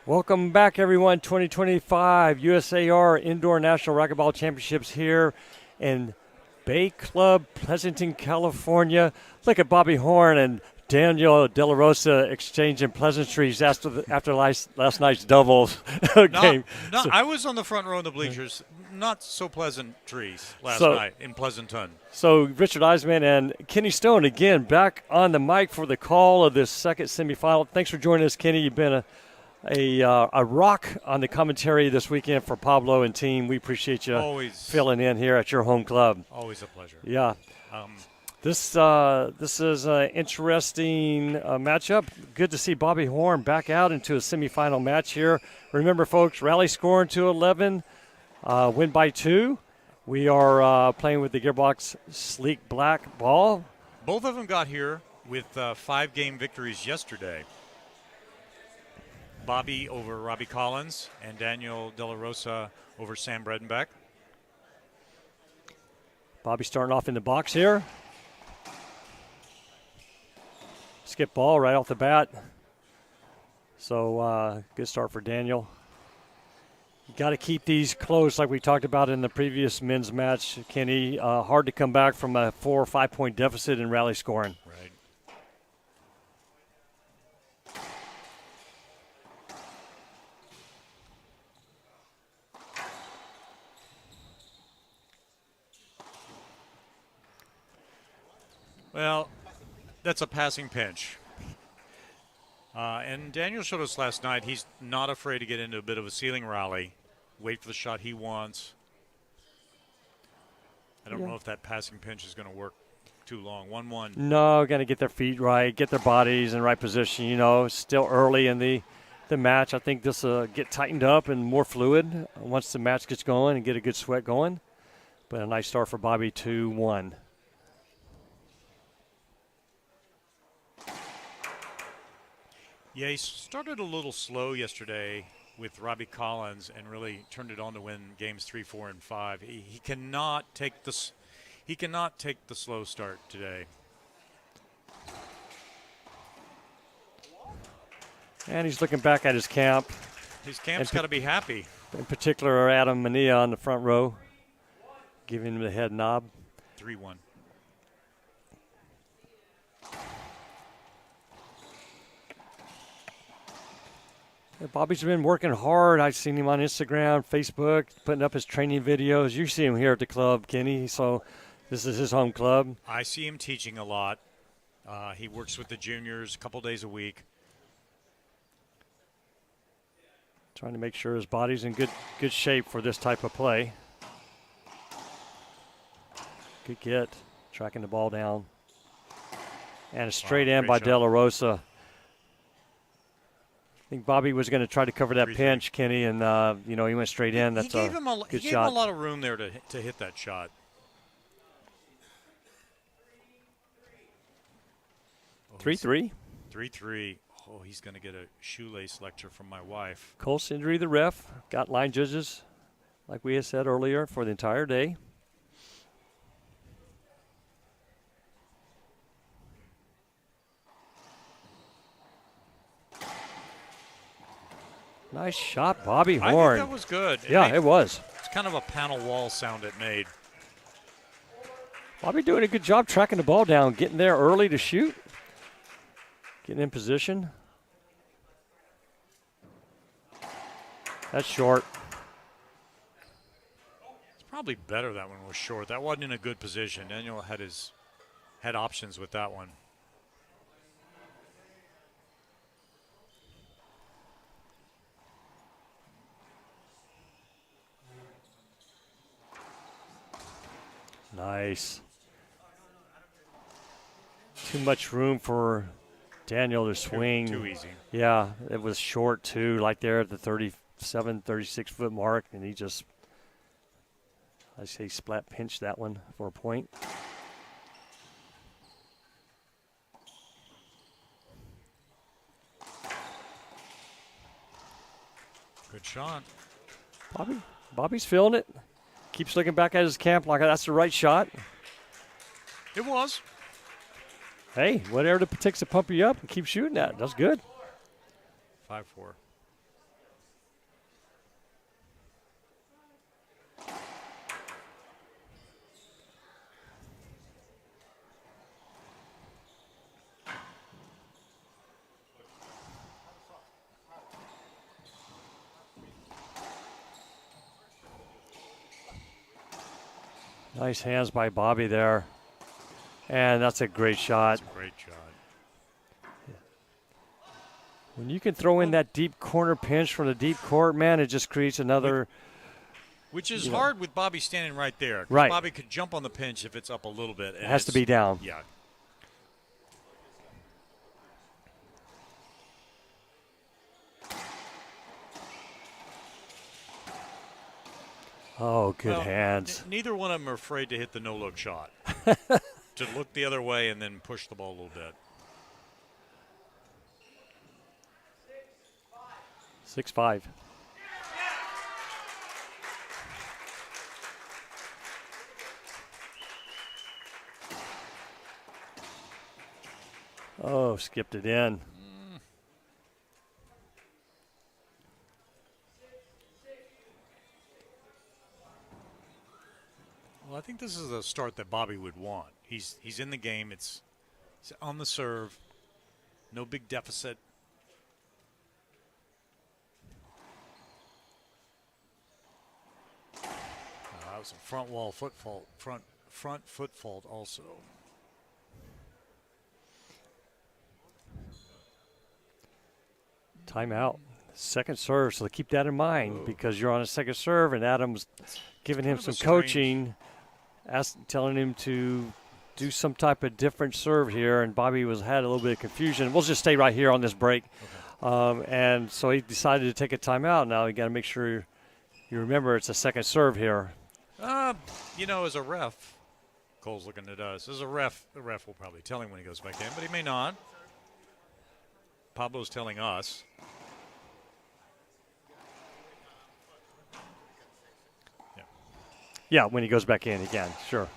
Welcome back, everyone. 2025 USAR Indoor National Racquetball Championships here in Bay Club, Pleasanton, California. Look at Bobby Horn and Daniel De La Rosa exchanging pleasantries after last night's doubles game. I was on the front row in the bleachers. Not so pleasant trees last night in Pleasanton. So Richard Eisman and Kenny Stone again back on the mic for the call of this second semifinal. Thanks for joining us, Kenny. You've been a rock on the commentary this weekend for Pablo and team. We appreciate you filling in here at your home club. Always a pleasure. Yeah. This is an interesting matchup. Good to see Bobby Horn back out into a semifinal match here. Remember, folks, rally scoring 2-11, win by 2. We are playing with the Gearbox Sleek Black ball. Both of them got here with 5-game victories yesterday. Bobby over Robbie Collins and Daniel De La Rosa over Sam Bredenbeck. Bobby starting off in the box here. Skip ball right off the bat. So good start for Daniel. You got to keep these close like we talked about in the previous men's match, Kenny. Hard to come back from a 4 or 5 point deficit in rally scoring. Right. Well, that's a passing pinch. And Daniel showed us last night he's not afraid to get into a bit of a ceiling rally, wait for the shot he wants. I don't know if that passing pinch is going to work too long. 1-1. No, got to get their feet right, get their bodies in right position. You know, still early in the match. I think this will get tightened up and more fluid once the match gets going and get a good sweat going. But a nice start for Bobby, 2-1. Yeah, he started a little slow yesterday with Robbie Collins and really turned it on to win games 3, 4, and 5. He cannot take the slow start today. And he's looking back at his camp. His camp's got to be happy. In particular, Adam Mania on the front row, giving him the head nod. 3-1. Bobby's been working hard. I've seen him on Instagram, Facebook, putting up his training videos. You see him here at the club, Kenny, so this is his home club. I see him teaching a lot. He works with the juniors a couple days a week. Trying to make sure his body's in good shape for this type of play. Good get, tracking the ball down. And a straight in by De La Rosa. I think Bobby was going to try to cover that pinch, Kenny, and he went straight in. That's a good shot. He gave him a lot of room there to hit that shot. 3-3. 3-3. Oh, he's going to get a shoelace lecture from my wife. Colts injury, the ref. Got line judges, like we had said earlier, for the entire day. Nice shot, Bobby Horn. I think that was good. It was. It's kind of a panel wall sound it made. Bobby doing a good job tracking the ball down, getting there early to shoot, getting in position. That's short. It's probably better that one was short. That wasn't in a good position. Daniel had options with that one. Nice. Too much room for Daniel to swing. Too easy. Yeah, it was short too, like there at the 37, 36-foot mark, and he just, I say, splat pinched that one for a point. Good shot. Bobby's feeling it. Keeps looking back at his camp like that's the right shot. It was. Hey, whatever it takes to pump you up and keep shooting that. That's good. 5-4. Nice hands by Bobby there. And that's a great shot. That's a great shot. When you can throw in that deep corner pinch from the deep court, man, it just creates another. Which is hard with Bobby standing right there. Right. Bobby could jump on the pinch if it's up a little bit. It has to be down. Yeah. Oh, good hands. Neither one of them are afraid to hit the no-look shot. To look the other way and then push the ball a little bit. 6-5. Oh, skipped it in. Well, I think this is a start that Bobby would want. He's in the game. It's on the serve. No big deficit. That was a front wall foot fault. Front foot fault also. Timeout. Second serve, so keep that in mind because you're on a second serve, and Adam's giving him some coaching, telling him to do some type of different serve here, and Bobby had a little bit of confusion. We'll just stay right here on this break. Okay. And so he decided to take a timeout. Now you got to make sure you remember it's a second serve here. As a ref, Cole's looking at us. As a ref, the ref will probably tell him when he goes back in, but he may not. Pablo's telling us. Yeah, when he goes back in again, sure.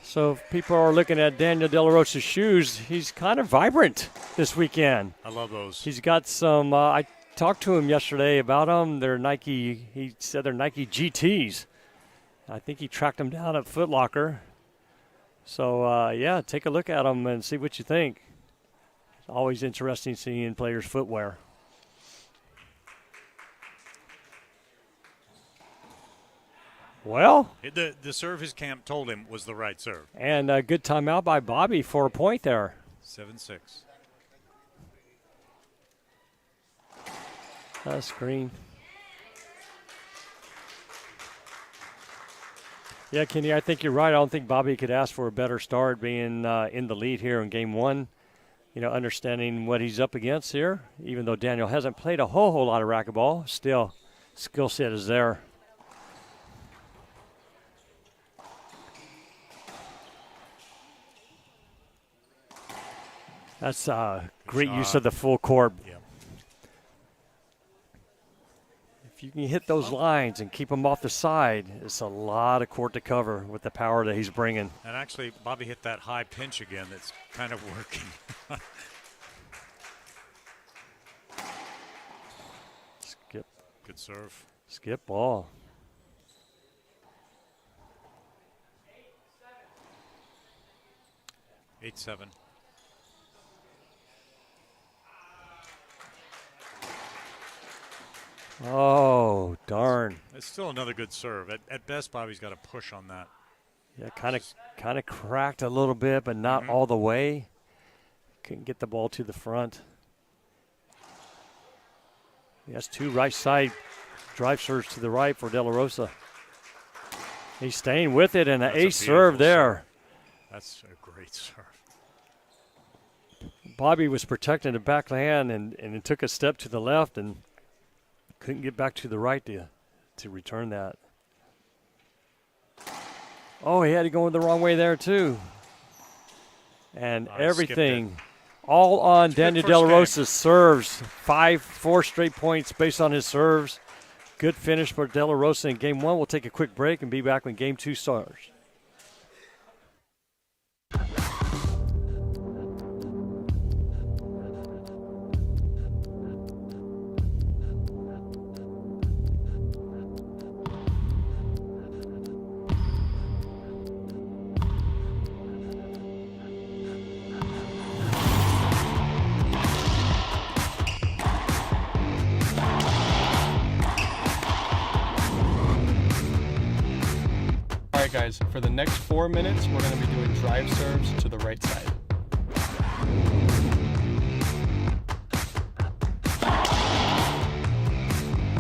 So if people are looking at Daniel De La Rosa's shoes, he's kind of vibrant this weekend. I love those. He's got some, I talked to him yesterday about them. They're Nike, he said they're Nike GTs. I think he tracked them down at Foot Locker. So, take a look at them and see what you think. It's always interesting seeing players' footwear. Well, the serve his camp told him was the right serve. And a good timeout by Bobby for a point there. 7-6. Screen. Yeah, Kenny, I think you're right. I don't think Bobby could ask for a better start being in the lead here in game one. Understanding what he's up against here. Even though Daniel hasn't played a whole lot of racquetball, still skill set is there. That's great use of the full court. Yeah. If you can hit those lines and keep them off the side, it's a lot of court to cover with the power that he's bringing. And actually, Bobby hit that high pinch again. That's kind of working. Skip. Good serve. Skip ball. Eight, 7. Oh, darn. It's still another good serve. At best, Bobby's got a push on that. Yeah, kind of cracked a little bit, but not all the way. Couldn't get the ball to the front. He has two right side drive serves to the right for De La Rosa. He's staying with it, and an ace serve there. That's a great serve. Bobby was protecting the backhand and it took a step to the left and couldn't get back to the right to return that. Oh, he had to go the wrong way there, too. And everything, all on Daniel De La Rosa's serves. 4 straight points based on his serves. Good finish for De La Rosa in game one. We'll take a quick break and be back when game two starts. right, guys, for the next 4 minutes, we're going to be doing drive serves to the right side.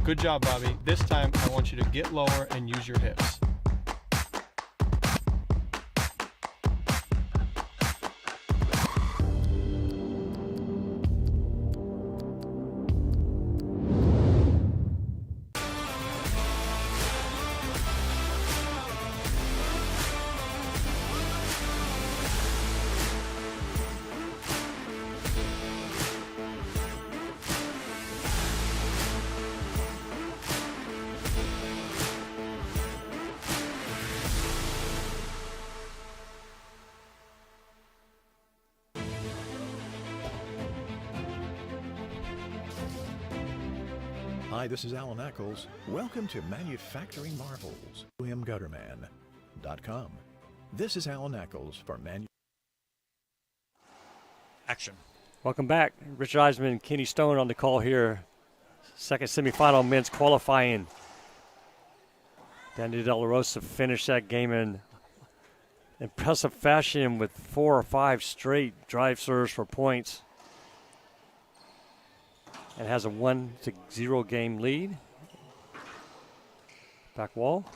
Good job, Bobby. This time, I want you to get lower and use your hips. Hi, this is Alan Eccles. Welcome to Manufacturing Marvels, WilliamGutterman.com. This is Alan Eccles for Action. Welcome back. Richard Eisman and Kenny Stone on the call here. Second semifinal men's qualifying. Danny De La Rosa finished that game in impressive fashion with 4 or 5 straight drive serves for points. And has a 1-0 game lead. Back wall.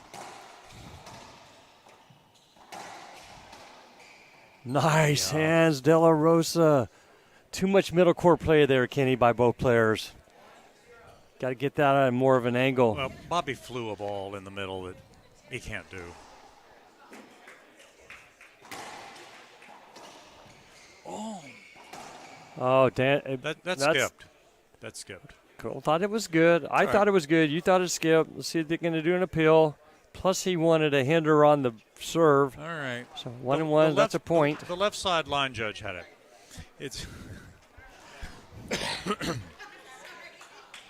Nice hands, De La Rosa. Too much middle court play there, Kenny, by both players. Got to get that at more of an angle. Well, Bobby flew a ball in the middle that he can't do. Oh, Dan. That skipped. That skipped. Cool. Thought it was good. I thought it was good. You thought it skipped. Let's see if they're going to do an appeal. Plus, he wanted a hinder on the serve. All right. So 1-1. That's a point. The left side line judge had it. It's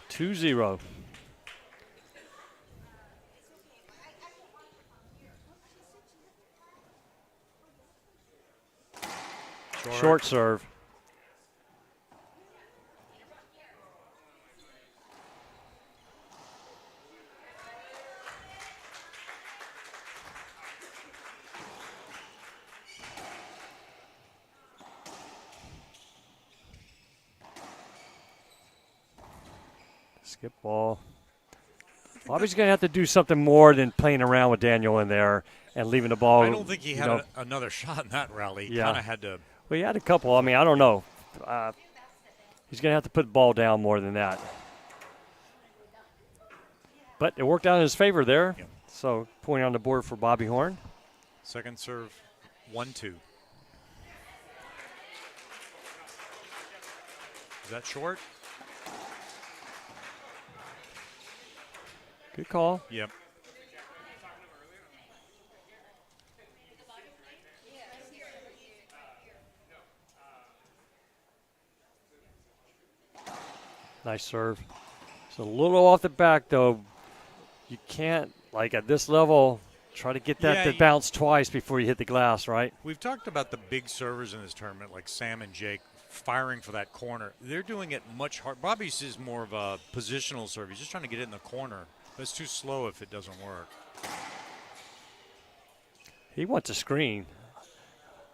2-0. Short serve. Skip ball. Bobby's going to have to do something more than playing around with Daniel in there and leaving the ball. I don't think he had another shot in that rally. He kind of had to. Well, he had a couple. I mean, I don't know. He's going to have to put the ball down more than that. But it worked out in his favor there. Yep. So, point on the board for Bobby Horn. Second serve, 1-2. Is that short? Good call. Yep. Nice serve. It's a little off the back, though. You can't, like at this level, try to get that to bounce twice before you hit the glass, right? We've talked about the big servers in this tournament, like Sam and Jake, firing for that corner. They're doing it much harder. Bobby's is more of a positional serve. He's just trying to get it in the corner. That's too slow if it doesn't work. He wants a screen.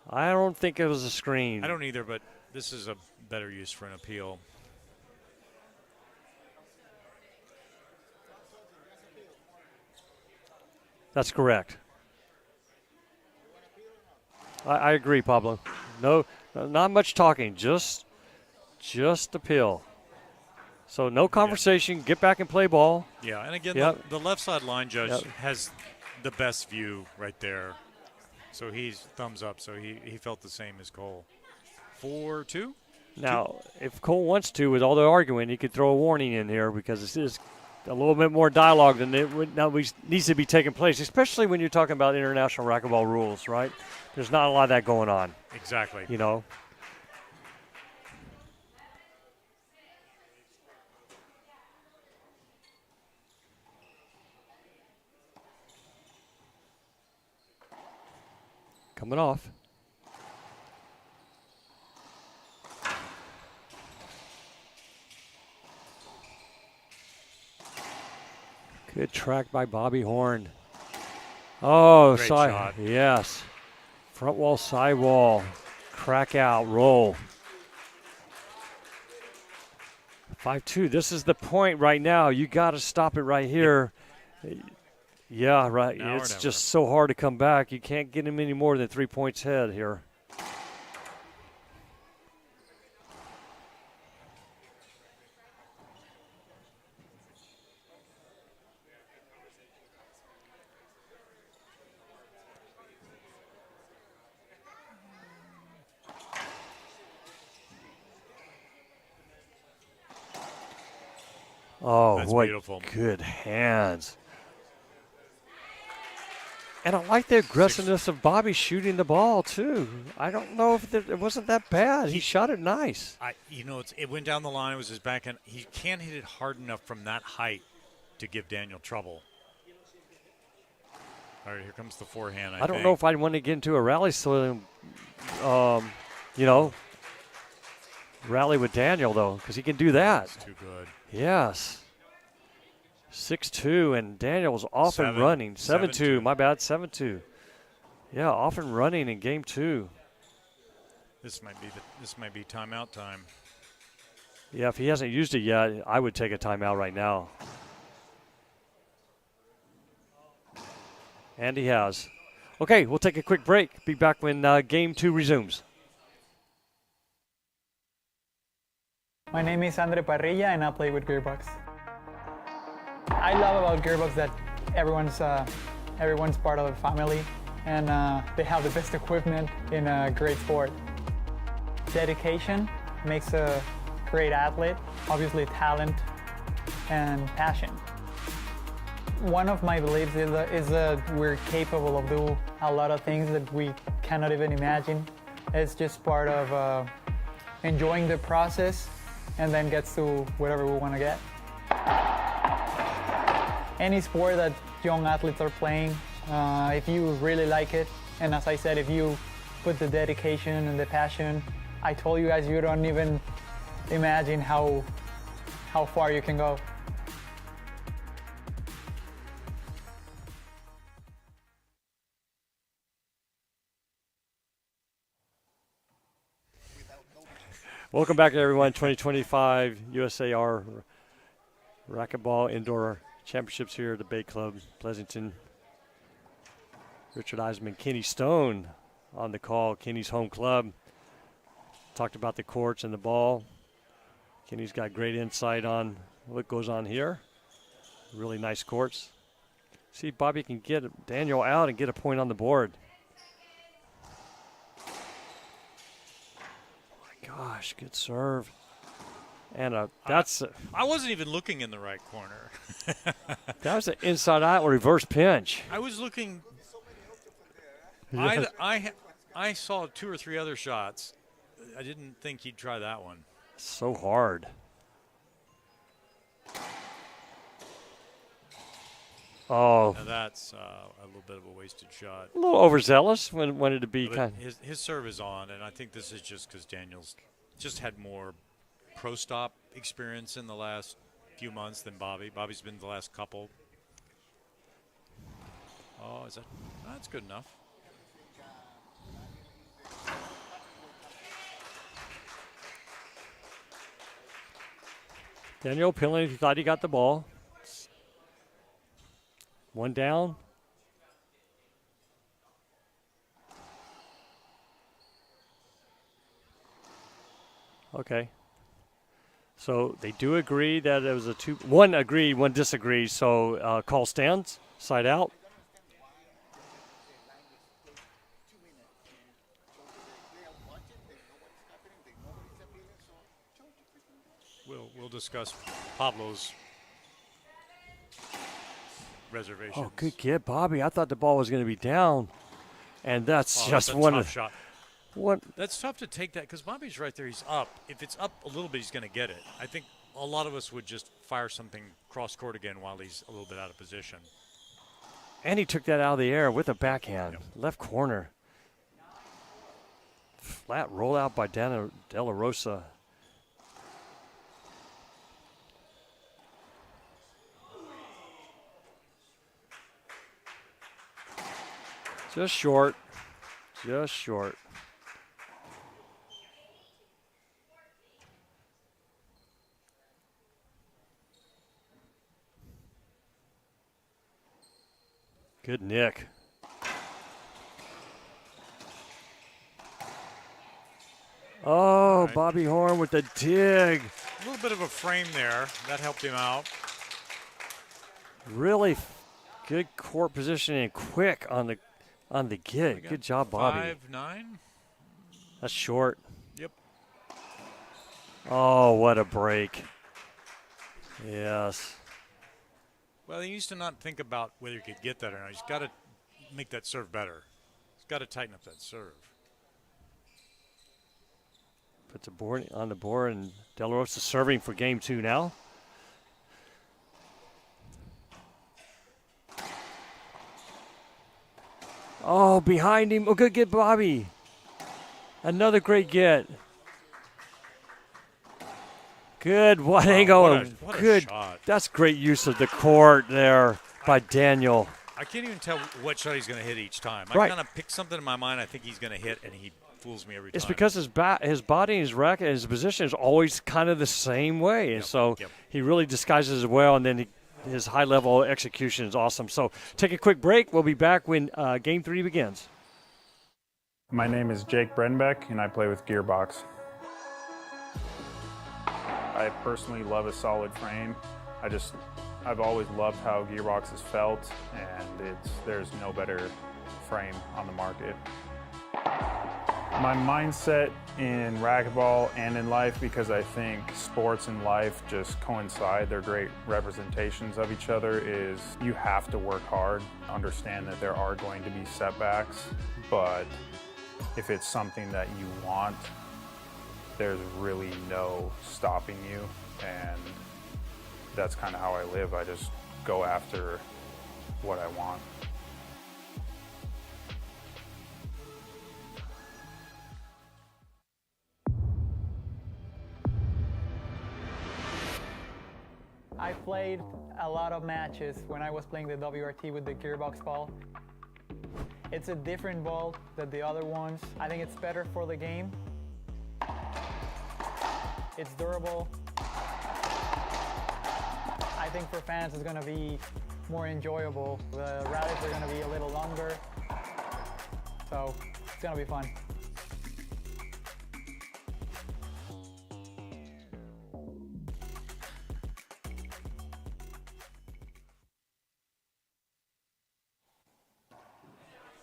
I don't think it was a screen. I don't either, but this is a better use for an appeal. That's correct. I agree, Pablo. No, not much talking. Just appeal. So no conversation. Yeah. Get back and play ball. Yeah, and again, the left side line judge has the best view right there. So he's thumbs up. So he felt the same as Cole. 4-2? Now, if Cole wants to, with all the arguing, he could throw a warning in here because this is a little bit more dialogue than needs to be taking place, especially when you're talking about international racquetball rules, right? There's not a lot of that going on. Exactly. You know? Coming off. Good track by Bobby Horn. Oh, Great shot. yes. Front wall, side wall, crack out, roll. 5-2. This is the point right now. You got to stop it right here. Yeah, right. Now or it's never. just so hard to come back. You can't get him any more than 3 points ahead here. Oh, That's what beautiful. good hands. And I like the aggressiveness of Bobby shooting the ball, too. I don't know if it wasn't that bad. He shot it nice. It went down the line. It was his backhand. He can't hit it hard enough from that height to give Daniel trouble. All right, here comes the forehand. I don't know if I'd want to get into a rally rally with Daniel, though, because he can do that. That's too good. Yes. 6-2, and Daniel was off and running. 7-2, my bad, 7-2. Yeah, off and running in game 2. This might be timeout time. Yeah, if he hasn't used it yet, I would take a timeout right now. And he has. Okay, we'll take a quick break. Be back when game 2 resumes. My name is Andre Parrilla and I play with Gearbox. I love about Gearbox that everyone's part of the family and they have the best equipment in a great sport. Dedication makes a great athlete, obviously talent and passion. One of my beliefs is that we're capable of doing a lot of things that we cannot even imagine. It's just part of enjoying the process and then gets to whatever we want to get. Any sport that young athletes are playing, if you really like it, and as I said, if you put the dedication and the passion, I told you guys you don't even imagine how far you can go. Welcome back, everyone. 2025 USAR Racquetball Indoor Championships here at the Bay Club, Pleasanton. Richard Eisman, Kenny Stone on the call. Kenny's home club. Talked about the courts and the ball. Kenny's got great insight on what goes on here. Really nice courts. See if Bobby can get Daniel out and get a point on the board. Gosh, good serve. And that's I wasn't even looking in the right corner. that was an inside out reverse pinch. I was looking. Yeah. I saw 2 or 3 other shots. I didn't think he'd try that one. So hard. Oh, Now that's a little bit of a wasted shot. a little overzealous when wanted to be But kind. his serve is on, and I think this is just because Daniel's just had more pro stop experience in the last few months than Bobby. Bobby's been the last couple. Oh, is that? That's good enough. Daniel Pillen, he thought he got the ball. One down. Okay. So they do agree that it was a 2. One agreed, one disagreed. So call stands, side out. We'll discuss Pablo's reservations. Oh, good get, Bobby. I thought the ball was going to be down. And that's Oh, just that's a one tough of shot. one. That's tough to take that because Bobby's right there. He's up. If it's up a little bit, he's going to get it. I think a lot of us would just fire something cross court again while he's a little bit out of position. And he took that out of the air with a backhand. Left corner. Flat rollout by De La Rosa. Just short. Just short. Good nick. Oh, right. Bobby Horn with the dig. A little bit of a frame there. That helped him out. Really good court positioning and quick on the gig. Good job, Bobby. 5-9. That's short. Yep. Oh, what a break. Yes. Well, he used to not think about whether he could get that or not. He's got to make that serve better. He's got to tighten up that serve. Puts the board on the board, and De La Rosa serving for game 2 now. Oh, behind him. Oh, good get, Bobby. Another great get. Good wide angle. What a Good. shot. That's great use of the court there by Daniel. I can't even tell what shot he's going to hit each time. Right. I kind of pick something in my mind I think he's going to hit, and he fools me every time. It's because his body and his racket and his position is always kind of the same way. And so he really disguises it well, and then his high-level execution is awesome. So take a quick break. We'll be back when Game 3 begins. My name is Jake Brenbeck, and I play with Gearbox. I personally love a solid frame. I've always loved how Gearbox has felt, and there's no better frame on the market. My mindset in racquetball and in life, because I think sports and life just coincide, they're great representations of each other, is you have to work hard, understand that there are going to be setbacks, but if it's something that you want, there's really no stopping you, and that's kind of how I live. I just go after what I want. I played a lot of matches when I was playing the WRT with the Gearbox ball. It's a different ball than the other ones. I think it's better for the game. It's durable. I think for fans it's gonna be more enjoyable. The rallies are gonna be a little longer, so it's gonna be fun.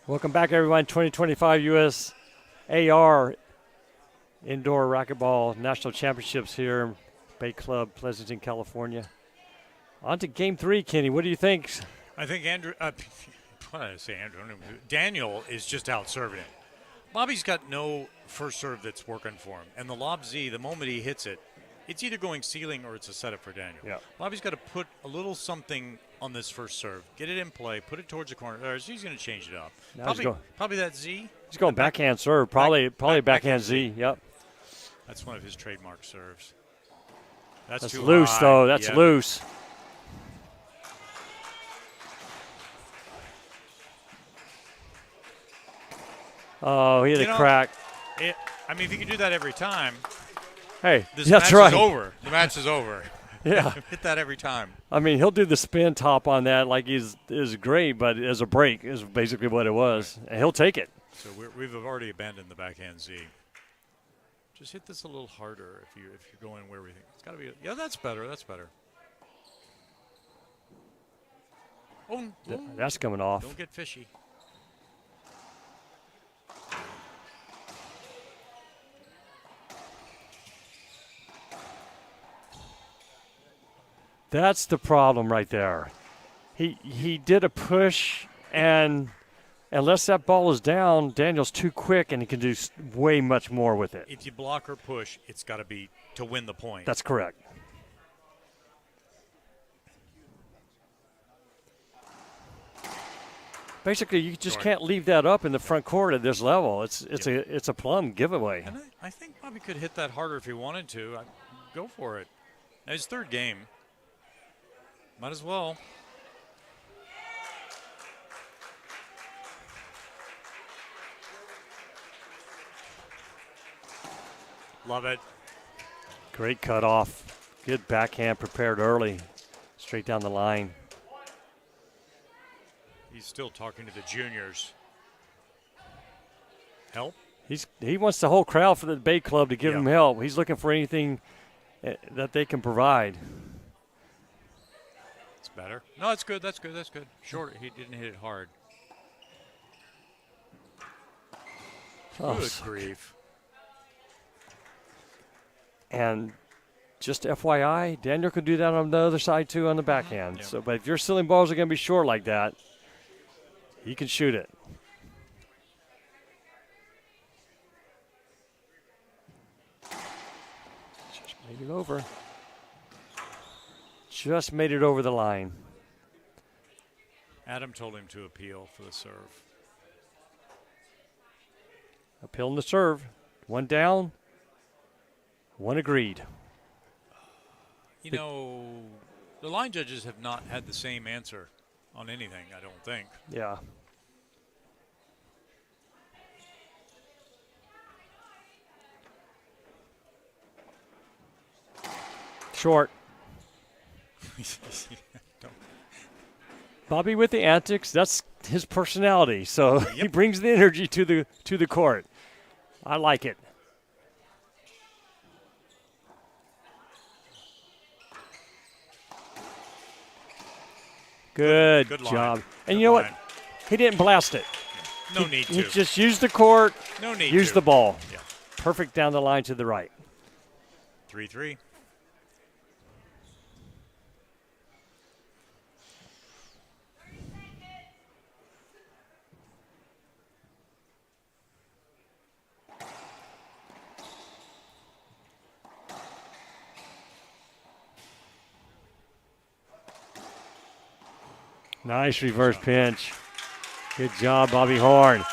Welcome back, everyone. 2025 U.S. AR Indoor Racquetball National Championships here in Bay Club, Pleasanton, California. On to Game 3, Kenny. What do you think? I think Daniel is just out serving it. Bobby's got no first serve that's working for him. And the lob Z, the moment he hits it, it's either going ceiling or it's a setup for Daniel. Yeah. Bobby's got to put a little something on this first serve, get it in play, put it towards the corner. Or he's going to change it up. Probably that Z. He's going backhand serve. Probably backhand Z. Yep. That's one of his trademark serves. That's too loose, high. though. That's loose. Oh, he had a crack. If you can do that every time, hey, this that's match right. is over. The match is over. Yeah. Hit that every time. I mean, he'll do the spin top on that like is great, but as a break is basically what it was. Right. And he'll take it. So we've already abandoned the backhand Z. Just hit this a little harder if you're going where we think. It's got to be. Yeah, that's better. That's better. Oh, that's coming off. Don't get fishy. That's the problem right there. He did a push, and unless that ball is down, Daniel's too quick, and he can do way much more with it. If you block or push, it's got to be to win the point. That's correct. Basically, you just can't leave that up in the front court at this level. It's a plum giveaway. And I think Bobby could hit that harder if he wanted to. Go for it. Now, his third game. Might as well. Love it. Great cutoff. Good backhand prepared early. Straight down the line. He's still talking to the juniors. Help? He wants the whole crowd for the Bay Club to give him help. He's looking for anything that they can provide. It's better. No, it's good. That's good. That's good. Short. He didn't hit it hard. Good grief. And just FYI, Daniel can do that on the other side too on the backhand. Yeah. So, but if your ceiling balls are going to be short like that, he can shoot it. Just made it over. Just made it over the line. Adam told him to appeal for the serve. Appealing the serve. One down. One agreed. You know, the line judges have not had the same answer on anything, I don't think. Yeah. Short. Bobby with the antics, that's his personality. So he brings the energy to the court. I like it. Good job. And you know what? He didn't blast it. No need to. He just used the court. No need Used to. the ball. Yeah. Perfect down the line to the right. 3-3. Nice reverse pinch. Good job, Bobby Horn.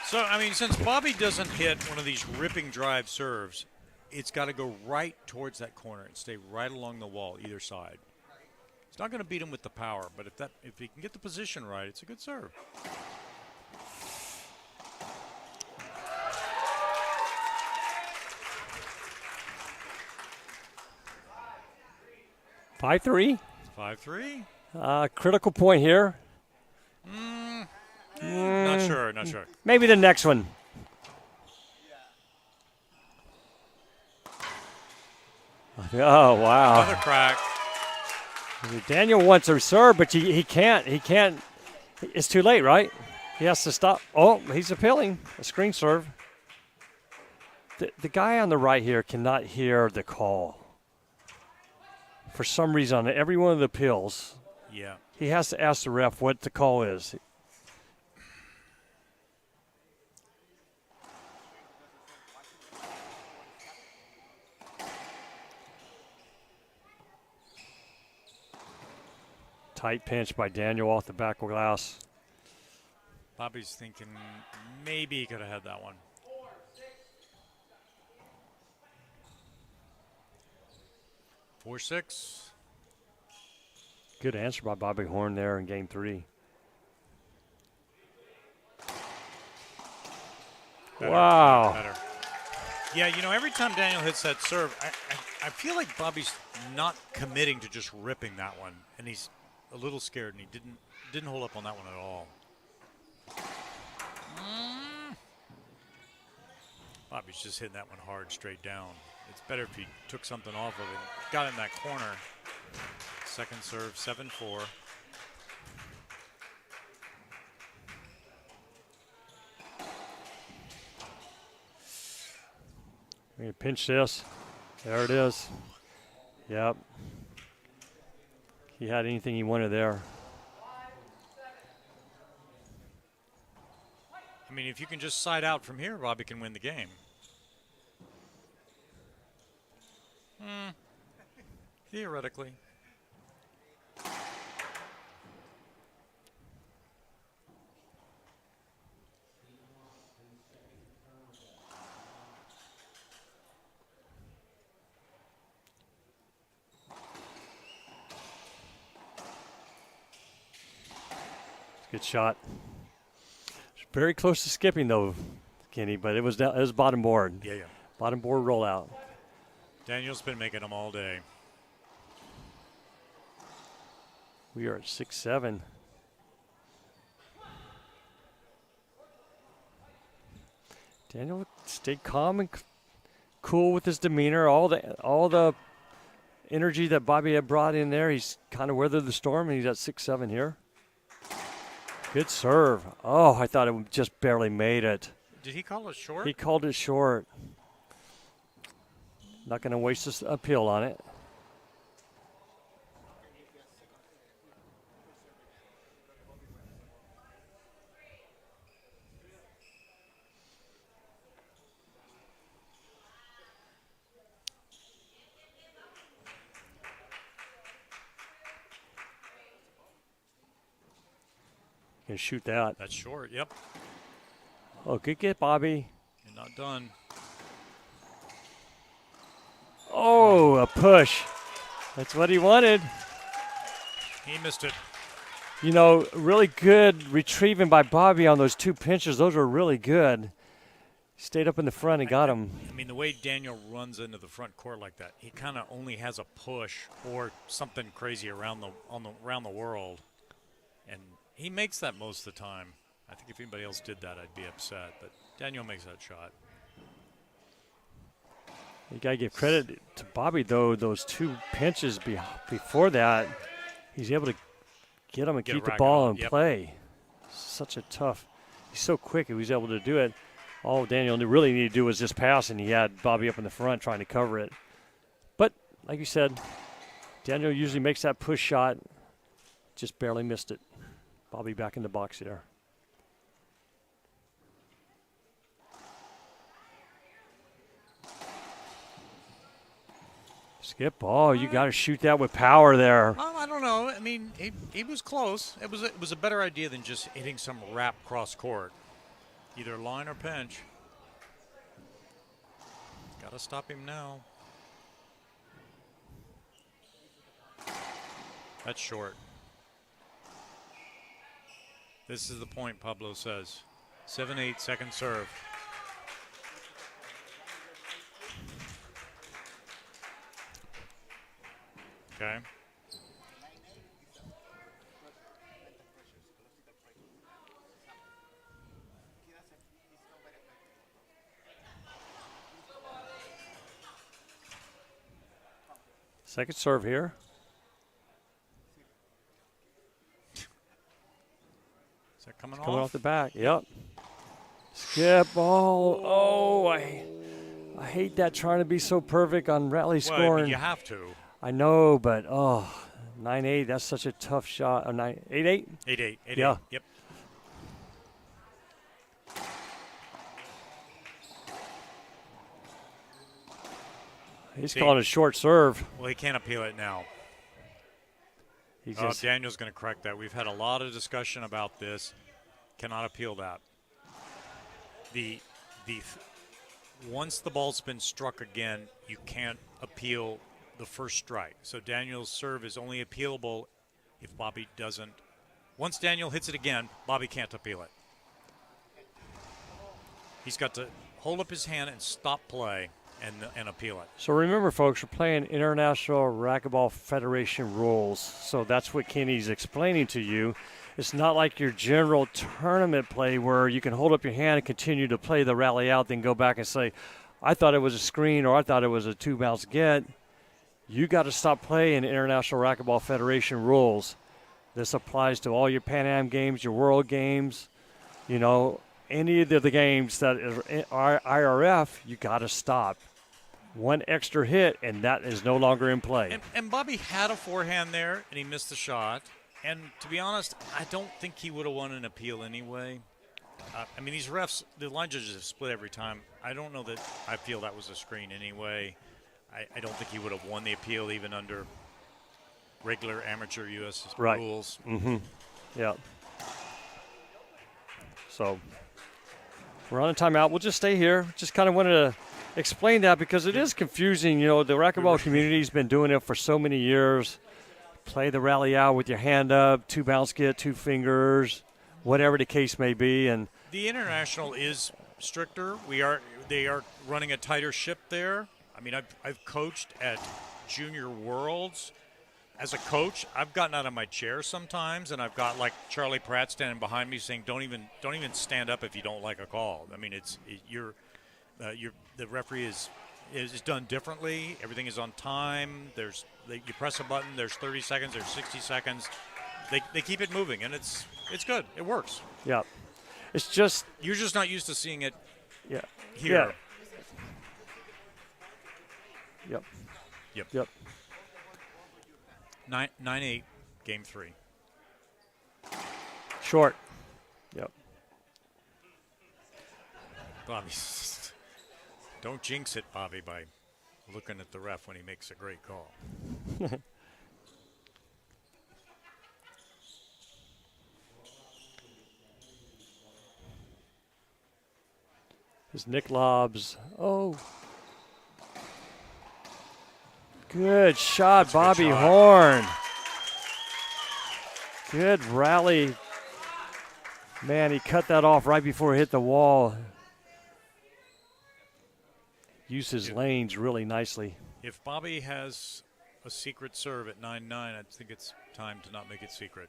So, I mean, since Bobby doesn't hit one of these ripping drive serves, it's got to go right towards that corner and stay right along the wall, either side. It's not going to beat him with the power, but if he can get the position right, it's a good serve. Five three. 5-3. Critical point here. Not sure. Maybe the next one. Oh, wow. Another crack. Daniel wants a serve, but he can't. He can't. It's too late, right? He has to stop. Oh, he's appealing. A screen serve. The guy on the right here cannot hear the call. For some reason, on every one of the appeals, Yeah. he has to ask the ref what the call is. Tight pinch by Daniel off the back glass. Bobby's thinking maybe he could have had that one. Four, 6. Good answer by Bobby Horn there in game 3. Wow. Better. Yeah, you know, every time Daniel hits that serve, I feel like Bobby's not committing to just ripping that one, and he's a little scared, and he didn't hold up on that one at all. Bobby's just hitting that one hard straight down. It's better if he took something off of it. Got in that corner. Second serve, 7-4. We're going to pinch this. There it is. Yep. He had anything he wanted there. I mean, if you can just side out from here, Bobby can win the game. Theoretically. Good shot. Very close to skipping though, Kenny, but it was bottom board. Yeah. Bottom board rollout. Daniel's been making them all day. We are at 6-7. Daniel stayed calm and cool with his demeanor. All the energy that Bobby had brought in there, he's kind of weathered the storm, and he's at 6-7 here. Good serve. Oh, I thought it just barely made it. Did he call it short? He called it short. Not going to waste this appeal on it. Can shoot that. That's short, yep. Oh, good get, Bobby. You're not done. Oh, a push. That's what he wanted. He missed it. You know, really good retrieving by Bobby on those 2 pinches. Those were really good. Stayed up in the front and got him. I mean, the way Daniel runs into the front court like that, he kind of only has a push or something crazy around the world, and he makes that most of the time. I think if anybody else did that, I'd be upset. But Daniel makes that shot. You got to give credit to Bobby, though. Those 2 pinches before that, he's able to get him and keep the ball in play. Such a tough. He's so quick. He was able to do it. All Daniel really needed to do was just pass, and he had Bobby up in the front trying to cover it. But, like you said, Daniel usually makes that push shot. Just barely missed it. Bobby back in the box there. Skip. Oh, you got to shoot that with power there. I don't know. I mean, he was close. It was a better idea than just hitting some wrap cross court, either line or pinch. Got to stop him now. That's short. This is the point, Pablo says. 7-8 second serve. Okay. Second serve here. Is that coming Coming off? off the back. Yep. Skip ball. Oh, I hate that, trying to be so perfect on rally Well, I scoring. mean, you have to. I know, but 9-8. That's such a tough shot. 8-8. 8-8. Yeah. Yep. He's calling a short serve. Well, he can't appeal it now. He's just, Daniel's going to correct that. We've had a lot of discussion about this. Cannot appeal that. Once the ball's been struck again, you can't appeal the first strike. So Daniel's serve is only appealable if Bobby doesn't. Once Daniel hits it again, Bobby can't appeal it. He's got to hold up his hand and stop play and appeal it. So remember, folks, we're playing International Racquetball Federation rules. So that's what Kenny's explaining to you. It's not like your general tournament play where you can hold up your hand and continue to play the rally out, then go back and say, I thought it was a screen or I thought it was a 2-bounce get. You got to stop playing International Racquetball Federation rules. This applies to all your Pan Am games, your World games, you know, any of the games that are IRF, you got to stop. One extra hit, and that is no longer in play. And Bobby had a forehand there, and he missed the shot. And to be honest, I don't think he would have won an appeal anyway. I mean, these refs, the line judges have split every time. I don't know that I feel that was a screen anyway. I don't think he would have won the appeal even under regular amateur U.S. rules. Mm-hmm. Yeah. So we're on a timeout. We'll just stay here. Just kind of wanted to explain that because it is confusing. You know, the racquetball community's been doing it for so many years. Play the rally out with your hand up, 2-bounce get, 2 fingers, whatever the case may be. And the international is stricter. They are running a tighter ship there. I mean, I've coached at Junior Worlds. As a coach, I've gotten out of my chair sometimes, and I've got like Charlie Pratt standing behind me saying, "Don't even stand up if you don't like a call." I mean, the referee is done differently. Everything is on time. You press a button. There's 30 seconds. There's 60 seconds. They keep it moving, and it's good. It works. Yeah. It's just You're just not used to seeing it. Yeah. Here. Yeah. Yep. Yep. 9-8, game 3. Short. Yep. Bobby, don't jinx it, Bobby, by looking at the ref when he makes a great call. His Nick lobs. Oh. Good shot, Bobby Horn. Good rally. Man, he cut that off right before it hit the wall. Used his lanes really nicely. If Bobby has a secret serve at 9-9, I think it's time to not make it secret.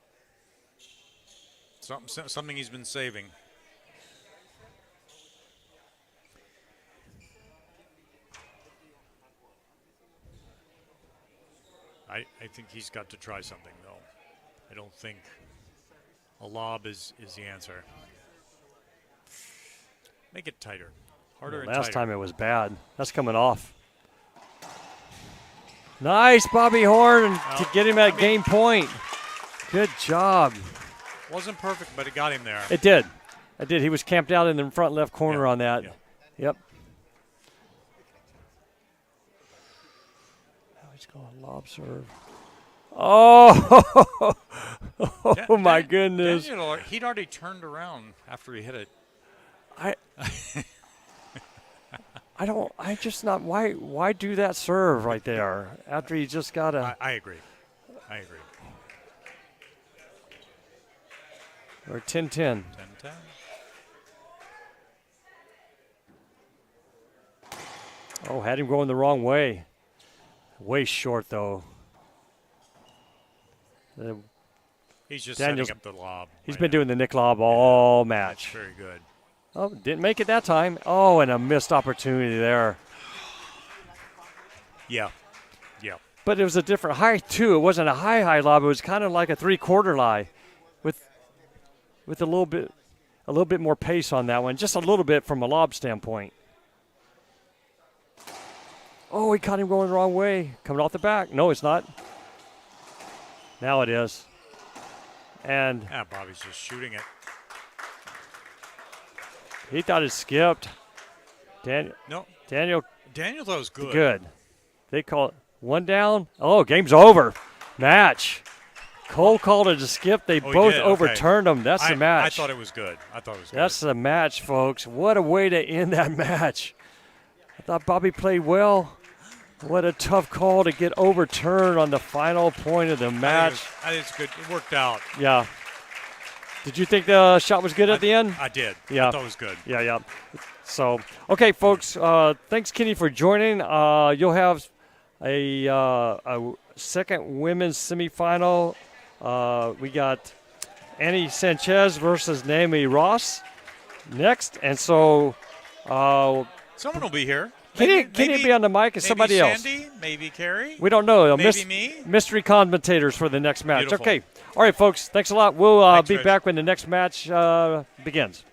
Something he's been saving. I think he's got to try something, though. I don't think a lob is the answer. Make it tighter. Harder and tighter. Last time it was bad. That's coming off. Nice, Bobby Horn, to get him at game point. Good job. Wasn't perfect, but it got him there. It did. It did. He was camped out in the front left corner on that. Yeah. Yep. Now he's going lob serve. Oh, oh my goodness. Daniel, he'd already turned around after he hit it. Why do that serve right there after you just got a. I agree. Or 10-10. 10-10. Oh, had him going the wrong way. Way short, though. He's just Daniel's, setting up the lob. He's been doing the Nick lob all match. That's very good. Oh, didn't make it that time. Oh, and a missed opportunity there. Yeah. But it was a different height, too. It wasn't a high lob. It was kind of like a three-quarter lie with a little bit more pace on that one. Just a little bit from a lob standpoint. Oh, he caught him going the wrong way. Coming off the back. No, it's not. Now it is. And Bobby's just shooting it. He thought it skipped. Daniel thought it was good. Good. They call it one down. Oh, game's over. Match. Cole called it a skip. They both overturned them. That's the match. I thought it was good. That's the match, folks. What a way to end that match. I thought Bobby played well. What a tough call to get overturned on the final point of the match. I think it's good. It worked out. Yeah. Did you think the shot was good at the end? I did. Yeah. I thought it was good. Yeah. So, okay, folks. Thanks, Kenny, for joining. You'll have a second women's semifinal. We got Annie Sanchez versus Naomi Ross next. And so someone will be here. Can he be on the mic? Is somebody else? Maybe Sandy, maybe Carrie. We don't know. Maybe me. Mystery commentators for the next match. Beautiful. Okay. All right, folks. Thanks a lot. We'll Thanks, be Rich. back when the next match begins.